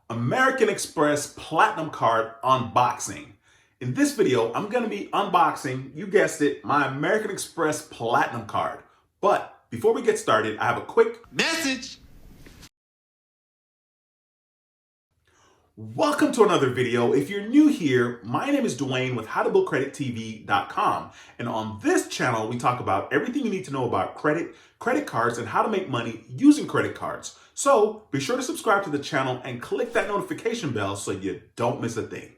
American Express Platinum Card unboxing. In this video, I'm going to be unboxing, you guessed it, my American Express Platinum Card. But before we get started, I have a quick message. Welcome to another video. If you're new here, my name is Duane with howtobuildcredittv.com. And on this channel, we talk about everything you need to know about credit cards, and how to make money using credit cards. So be sure to subscribe to the channel and click that notification bell so you don't miss a thing.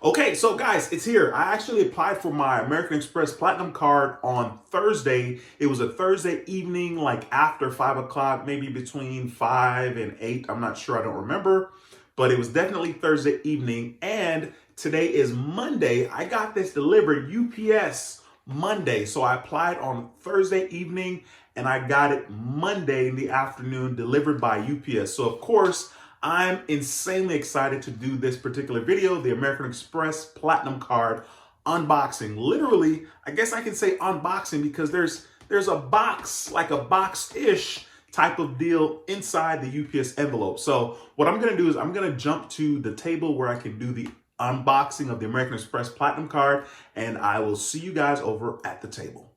Okay, so guys, it's here. I actually applied for my American Express Platinum Card on Thursday. It was a Thursday evening, like after 5 o'clock, maybe between 5 and 8. I'm not sure, I don't remember. But it was definitely Thursday evening, and today is Monday. I got this delivered UPS Monday. So I applied on Thursday evening, and I got it Monday in the afternoon delivered by UPS. So of course, I'm insanely excited to do this particular video, the American Express Platinum Card unboxing. Literally, I guess I can say unboxing because there's a box, like a box-ish type of deal inside the UPS envelope. So what I'm gonna do is I'm gonna jump to the table where I can do the unboxing of the American Express Platinum Card, and I will see you guys over at the table.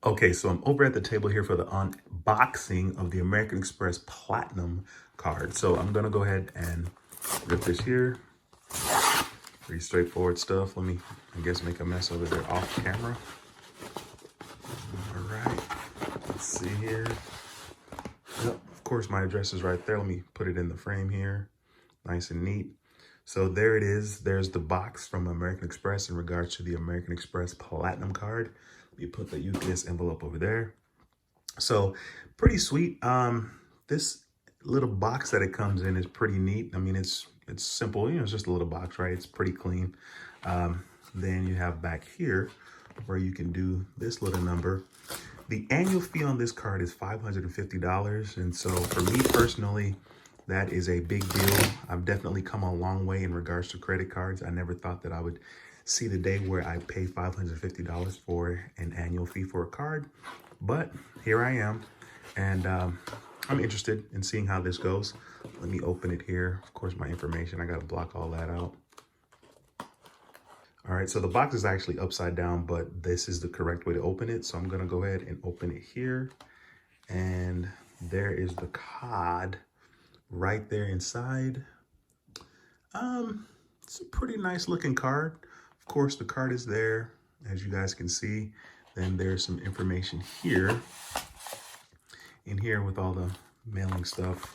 Okay, so I'm over at the table here for the unboxing of the American Express Platinum Card. So I'm gonna go ahead and rip this here. Pretty straightforward stuff. Let me, I guess, make a mess over there off camera. All right, let's see here. Yep, of course, my address is right there. Let me put it in the frame here, nice and neat. So there it is. There's the box from American Express in regards to the American Express Platinum Card. Let me put the UPS envelope over there. So pretty sweet. This little box that it comes in is pretty neat. I mean, it's simple. You know, it's just a little box, right? It's pretty clean. Then you have back here where you can do this little number. The annual fee on this card is $550. And so for me personally, that is a big deal. I've definitely come a long way in regards to credit cards. I never thought that I would see the day where I pay $550 for an annual fee for a card. But here I am, and I'm interested in seeing how this goes. Let me open it here. Of course, my information, I gotta block all that out. All right, so the box is actually upside down, but this is the correct way to open it. So I'm gonna go ahead and open it here. And there is the card right there inside. It's a pretty nice looking card. Of course, the card is there, as you guys can see. Then there's some information here, in here with all the mailing stuff.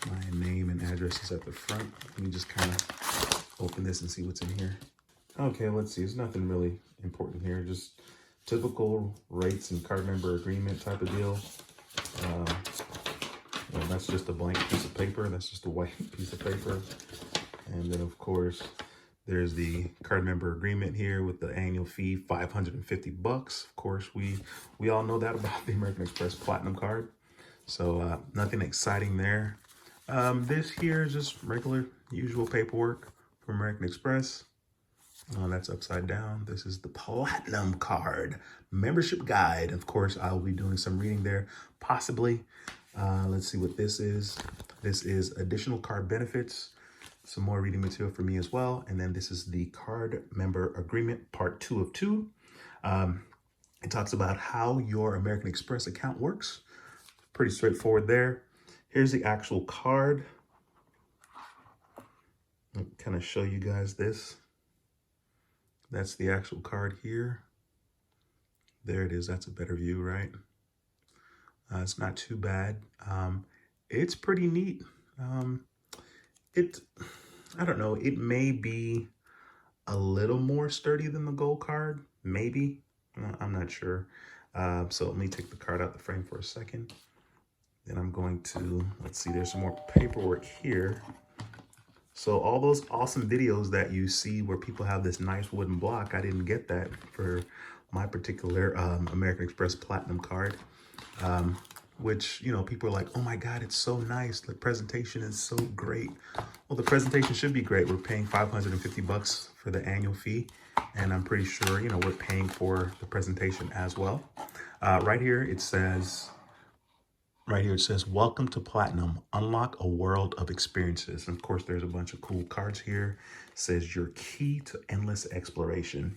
My name and address is at the front. Let me just kind of open this and see what's in here. Okay, let's see. There's nothing really important here. Just typical rates and card member agreement type of deal. Well, that's just a blank piece of paper. That's just a white piece of paper. And then, of course, there's the card member agreement here with the annual fee, $550. Of course, we all know that about the American Express Platinum Card. So nothing exciting there. This here is just regular, usual paperwork from American Express. That's upside down. This is the Platinum Card membership guide. Of course, I'll be doing some reading there, possibly. Let's see what this is. This is additional card benefits. Some more reading material for me as well. And then this is the card member agreement, part 2 of 2. It talks about how your American Express account works. Pretty straightforward there. Here's the actual card. I'll kind of show you guys this. That's the actual card here. There it is. That's a better view, right? It's not too bad. It's pretty neat. I don't know, it may be a little more sturdy than the gold card, maybe. I'm not sure. So let me take the card out the frame for a second. Then I'm going to, let's see, there's some more paperwork here. So all those awesome videos that you see where people have this nice wooden block, I didn't get that for my particular American Express Platinum Card. Which, you know, people are like, oh my God, it's so nice. The presentation is so great. Well, the presentation should be great. We're paying $550 for the annual fee. And I'm pretty sure, you know, we're paying for the presentation as well. Right here, it says Right here it says, welcome to Platinum, unlock a world of experiences. And of course, there's a bunch of cool cards here. It says your key to endless exploration.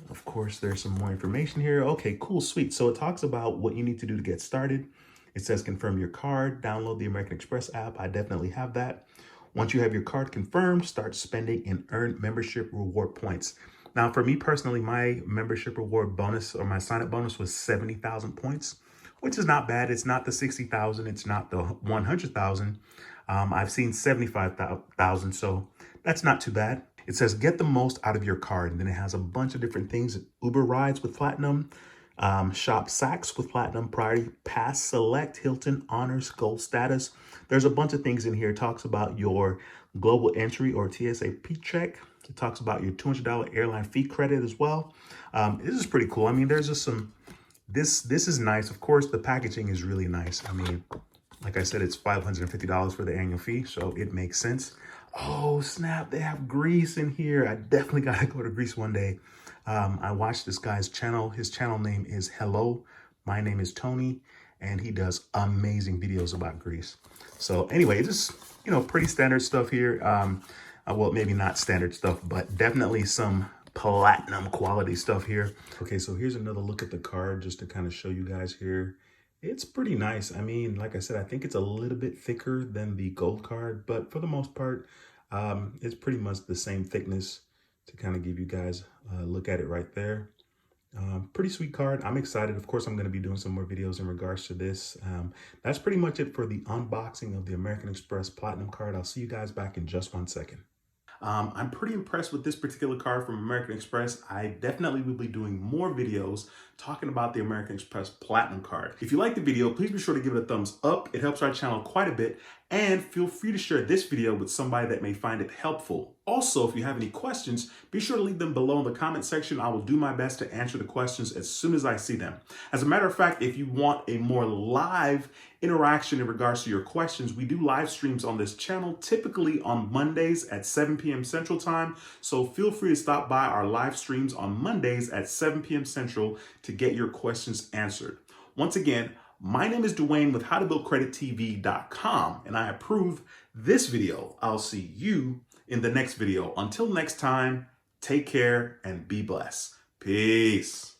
Of course, there's some more information here. Okay, cool, sweet. So it talks about what you need to do to get started. It says confirm your card, download the American Express app. I definitely have that. Once you have your card confirmed, start spending and earn membership reward points. Now, for me personally, my membership reward bonus or my sign-up bonus was 70,000 points, which is not bad. It's not the 60,000. It's not the 100,000. I've seen 75,000, so that's not too bad. It says get the most out of your card, and then it has a bunch of different things. Uber rides with Platinum, shop Saks with Platinum, Priority Pass Select, Hilton, Honors, Gold status. There's a bunch of things in here. It talks about your global entry or TSA check. It talks about your $200 airline fee credit as well. This is pretty cool. I mean, there's just some, this is nice. Of course, the packaging is really nice. I mean, like I said, it's $550 for the annual fee, so it makes sense. Oh, snap, they have Greece in here. I definitely got to go to Greece one day. I watched this guy's channel. His channel name is Hello. My name is Tony, and he does amazing videos about Greece. So anyway, just, pretty standard stuff here. Well, maybe not standard stuff, but definitely some platinum quality stuff here. Okay, so here's another look at the card just to kind of show you guys here. It's pretty nice. I mean, like I said, I think it's a little bit thicker than the gold card, but for the most part, it's pretty much the same thickness to kind of give you guys a look at it right there. Pretty sweet card. I'm excited. Of course, I'm going to be doing some more videos in regards to this. That's pretty much it for the unboxing of the American Express Platinum card. I'll see you guys back in just 1 second. I'm pretty impressed with this particular card from American Express. I definitely will be doing more videos talking about the American Express Platinum card. If you like the video, please be sure to give it a thumbs up. It helps our channel quite a bit. And feel free to share this video with somebody that may find it helpful. Also, if you have any questions, be sure to leave them below in the comment section. I will do my best to answer the questions as soon as I see them. As a matter of fact, if you want a more live interaction in regards to your questions, we do live streams on this channel, typically on Mondays at 7 p.m. Central Time. So feel free to stop by our live streams on Mondays at 7 p.m. Central to get your questions answered. Once again, my name is Duane with howtobuildcredittv.com, and I approve this video. I'll see you in the next video. Until next time, take care and be blessed. Peace.